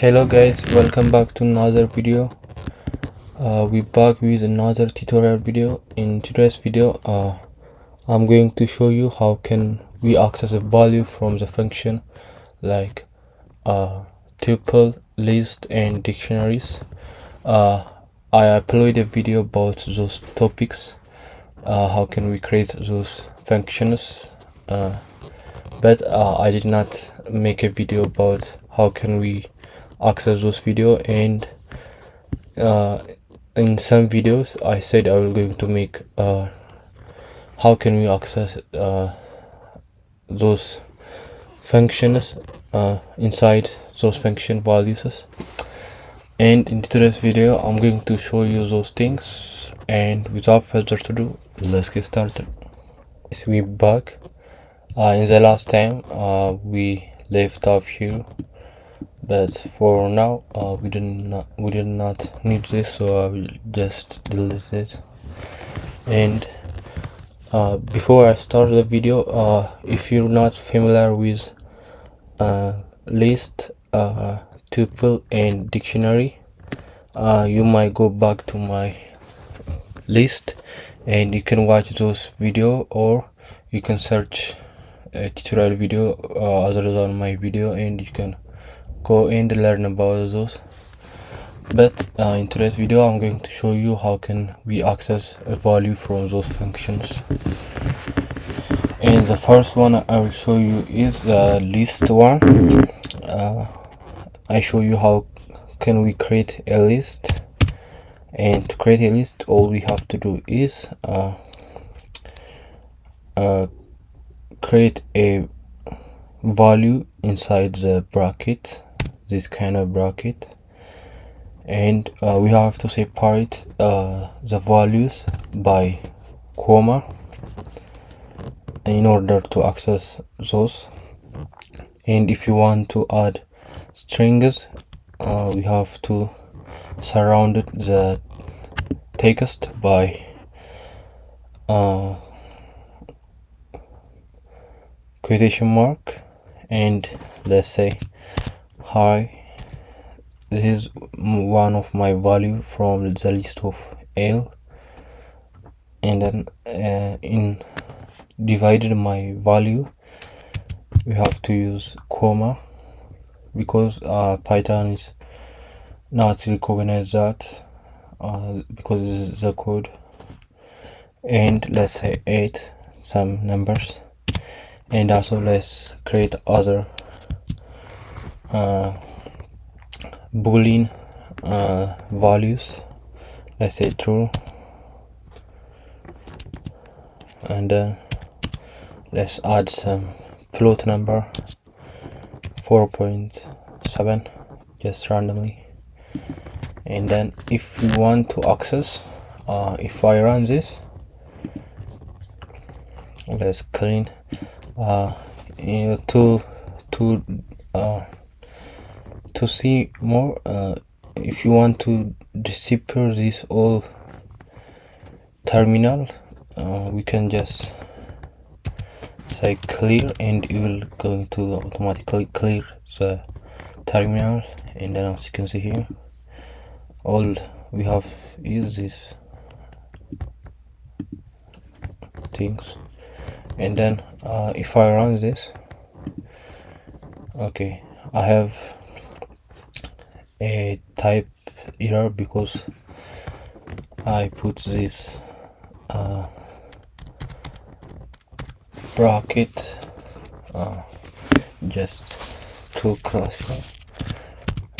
Hello guys, welcome back to another video. We're back with another tutorial video. In today's video, I'm going to show you how can we access a value from the function like tuple, list, and dictionaries. I uploaded a video about those topics. How can we create those functions? But I did not make a video about how can we access those video, and in some videos I said I will going to make how can we access those functions inside those function values. And in today's video I'm going to show you those things, and without further ado, let's get started. So we're back. In the last time we left off here, but for now we did not need this, so I will just delete it. And before I start the video, if you're not familiar with list, tuple, and dictionary, you might go back to my list and you can watch those video, or you can search a tutorial video other than my video and you can go and learn about those. But in today's video I'm going to show you how can we access a value from those functions. And the first one I will show you is the list one. I show you how can we create a list, and to create a list all we have to do is create a value inside the bracket, this kind of bracket, and we have to separate the values by comma in order to access those. And if you want to add strings, we have to surround the text by quotation mark, and let's say hi, this is one of my value from the list of L, and then in divided my value we have to use comma because Python is not recognize that because this is the code. And let's say 8 some numbers, and also let's create other boolean values, let's say true, and then let's add some float number 4.7 just randomly. And then if we want to access, if I run this, let's clean to see more, if you want to disappear this all terminal, we can just say clear and it will going to automatically clear the terminal. And then as you can see here, all we have is this things. And then if I run this, okay, I have a type error because I put this bracket just to classify.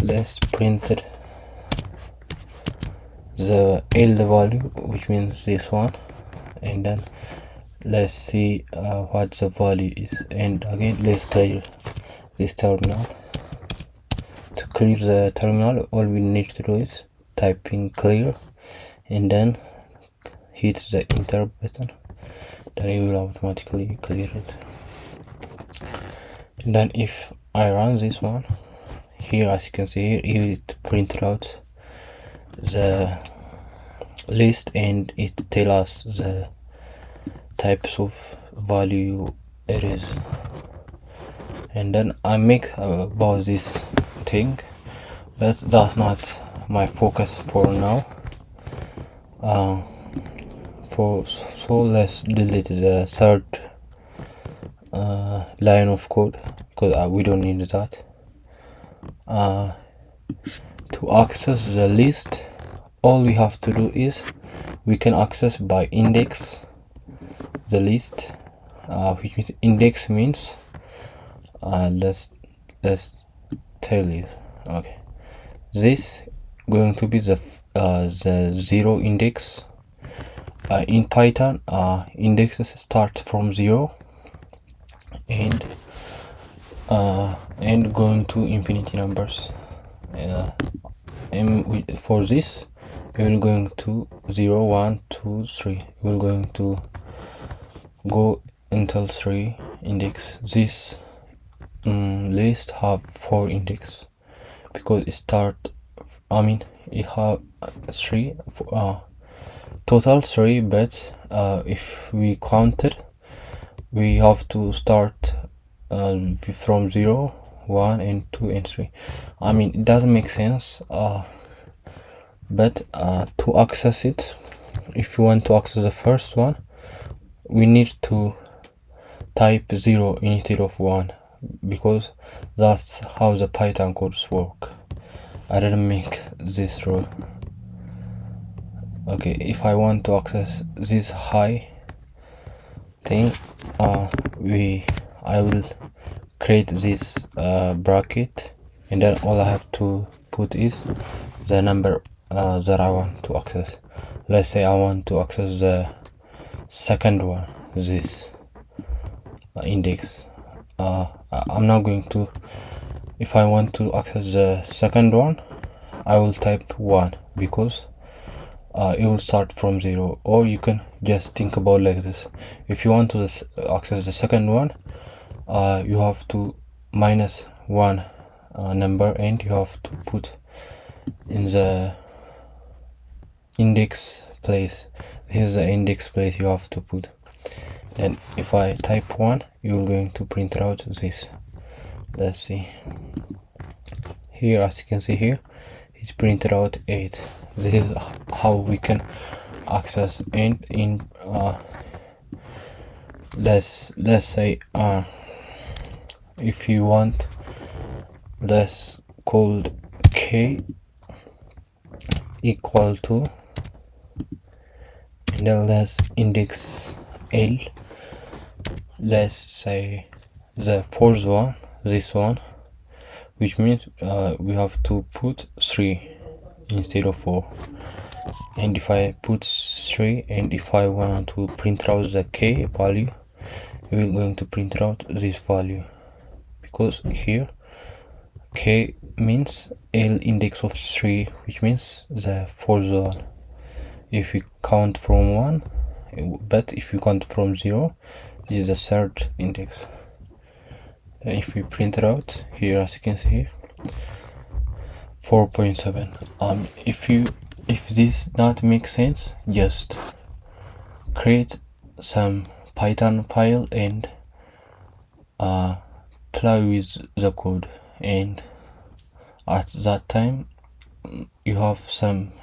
Let's print it the L value, which means this one, and then let's see what the value is. And again, let's clear this terminal. To clear the terminal, all we need to do is typing clear and then hit the enter button, then it will automatically clear it. And then if I run this one here, as you can see here, it printed out the list and it tells us the types of value it is. And then I make about this thing but that's not my focus for now. So let's delete the third line of code because we don't need that. To access the list, all we have to do is we can access by index the list, which means index means let's tell you. Okay, this going to be the zero index. In Python, indexes start from 0 and going to infinity numbers. And for this, we will going to 0, 1, 2, 3. We will going to go until 3 index. This list have 4 index because it start. It have 3. Total 3, but if we counted, we have to start from 0, 1, and 2, and 3. It doesn't make sense, but to access it, if you want to access the first one, we need to type 0 instead of 1 because that's how the Python codes work. I didn't make this rule. Okay, if I want to access this high thing, I will create this bracket, and then all I have to put is the number that I want to access. Let's say I want to access the second one, this index. I'm not going to. If I want to access the second one, I will type 1 because it will start from 0. Or you can just think about like this: if you want to access the second one, you have to minus 1 number, and you have to put in the index place. Here's the index place you have to put. Then if I type 1, you're going to print out this. Let's see here. As you can see here, it's printed out 8. This is how we can access. And in let's say if you want, let's call k equal to, and then let's index L. Let's say the fourth one, this one, which means we have to put 3 instead of 4. And if I put 3, and if I want to print out the k value, we're going to print out this value, because here k means L index of 3, which means the fourth one if we count from 1, but if we count from 0, this is the third index. Then if we print it out here, as you can see here, 4.7. If this not make sense, just create some Python file and play with the code, and at that time you have some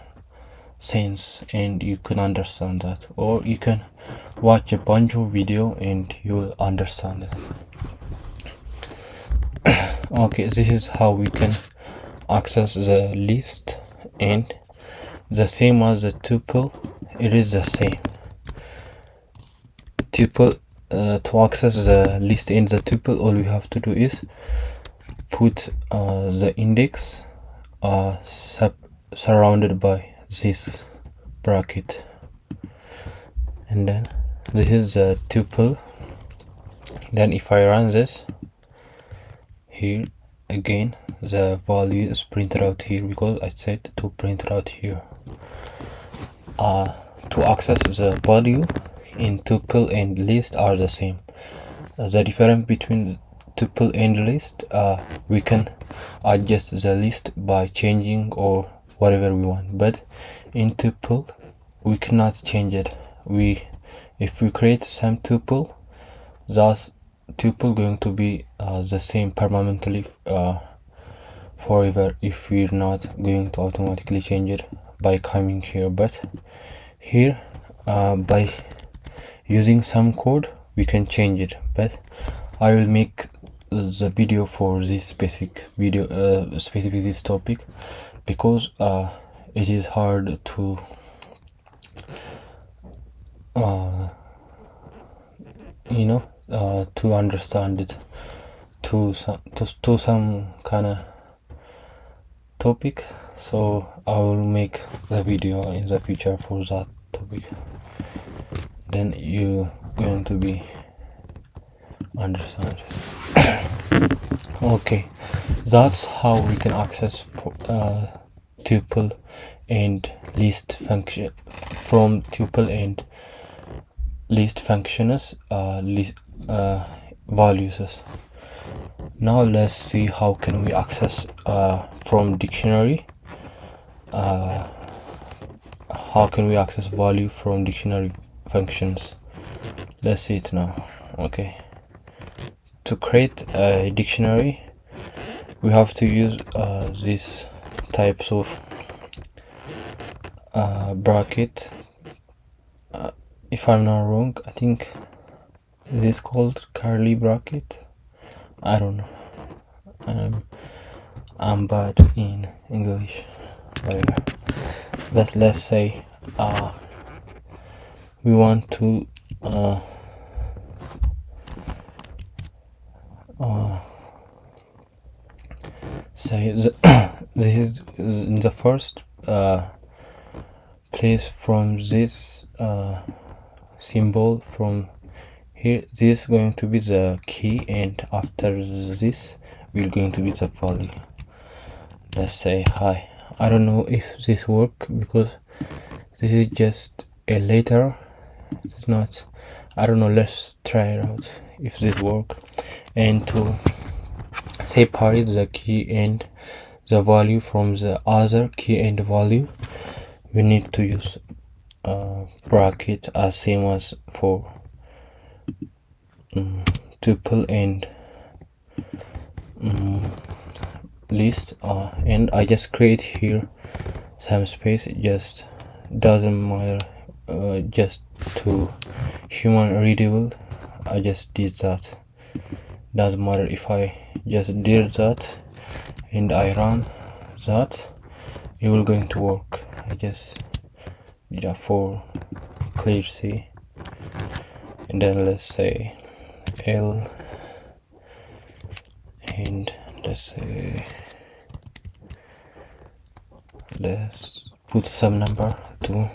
sense and you can understand that. Or you can watch a bunch of video and you'll understand it. Okay, this is how we can access the list, and the same as the tuple, it is the same. Tuple, to access the list and the tuple, all we have to do is put the index surrounded by this bracket, and then this is the tuple. Then if I run this here again, the value is printed out here because I said to print it out here. To access the value in tuple and list are the same. The difference between tuple and list, we can adjust the list by changing or whatever we want, but in tuple we cannot change it. If we create some tuple, that's tuple going to be the same permanently forever if we're not going to automatically change it by coming here. But here by using some code we can change it. But I will make the video for this specific this topic, because it is hard to to understand it to some kind of topic. So I will make the video in the future for that topic, then you going to be understand. Okay, that's how we can access tuple and list function from tuple and list functions values. Now let's see how can we access from dictionary. How can we access value from dictionary functions? Let's see it now. Okay, to create a dictionary we have to use these types of bracket. If I'm not wrong, I think it is called curly bracket. I don't know, I'm bad in English, whatever. But let's say we want to say this is in the first place from this symbol from here. This is going to be the key, and after this we're going to be the value. Let's say hi. I don't know if this work because this is just a letter. It's not, I don't know. Let's try it out if this work. And to separate the key and the value from the other key and value, we need to use bracket as same as for tuple and list. And I just create here some space. It just doesn't matter, just to human readable. I just did that. Doesn't matter if I just did that and I run that, it will going to work. I just for clear C, and then let's say L, and let's put some number to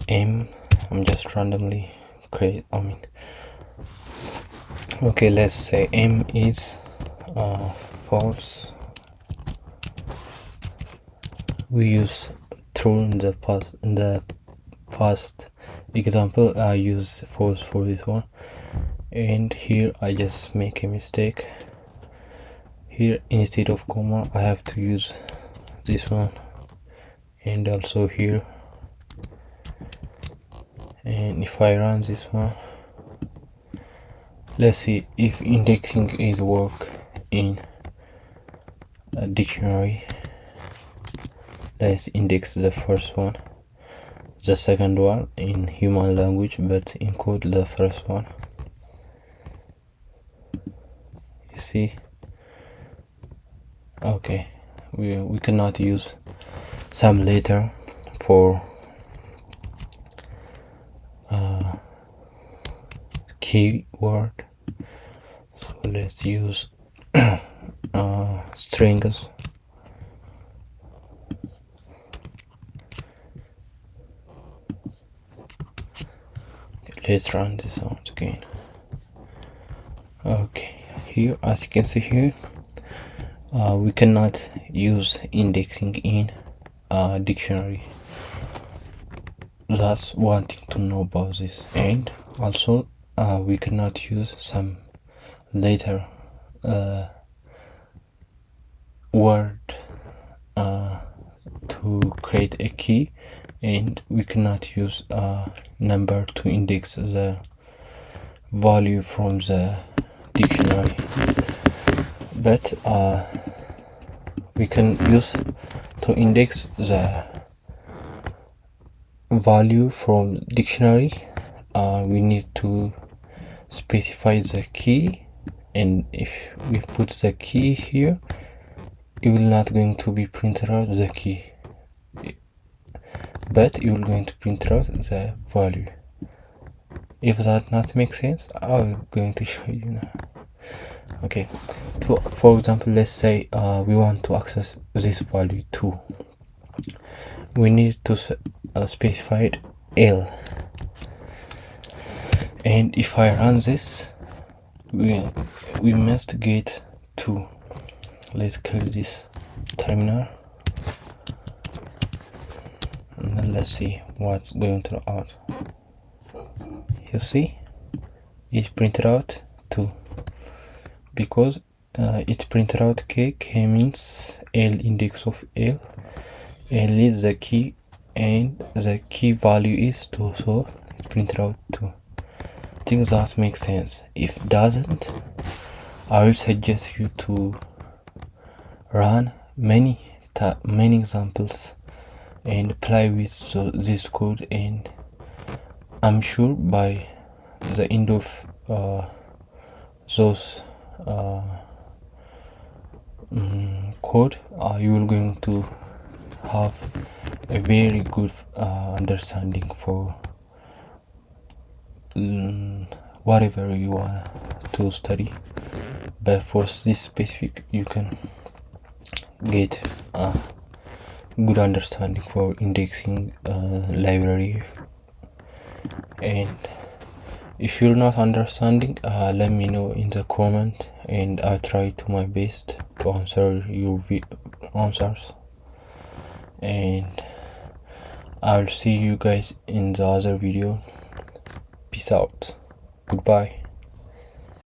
M. I'm just randomly create, okay, let's say M is false. We use true in the past example. I use false for this one, and here I just make a mistake. Here instead of comma I have to use this one, and also here. And if I run this one, let's see if indexing is work in a dictionary. Let's index the first one, the second one in human language, but encode the first one. You see, okay, we cannot use some letter for keyword, so let's use strings. Let's run this out again. Okay, here as you can see here, we cannot use indexing in dictionary. That's one thing to know about this. And also we cannot use some later word to create a key, and we cannot use number to index the value from the dictionary. but we can use to index the value from dictionary. We need to specify the key, and if we put the key here, it will not going to be printed out the key, but you will going to print out the value. If that not make sense, I'm going to show you now. Okay, for example, let's say we want to access this value 2. We need to specify it L, and if I run this, we must get 2. Let's clear this terminal, and then let's see what's going to out. You see, it printed out 2 because it printed out k. K means L, index of L. L is the key, and the key value is 2, so it printed out 2. I think that makes sense. If it doesn't, I will suggest you to run many examples and play with this code, and I'm sure by the end of those code, you will going to have a very good understanding for whatever you want to study. But for this specific, you can get a good understanding for indexing library. And if you're not understanding, let me know in the comment, and I'll try to my best to answer your answers. And I'll see you guys in the other video. Peace out. Goodbye.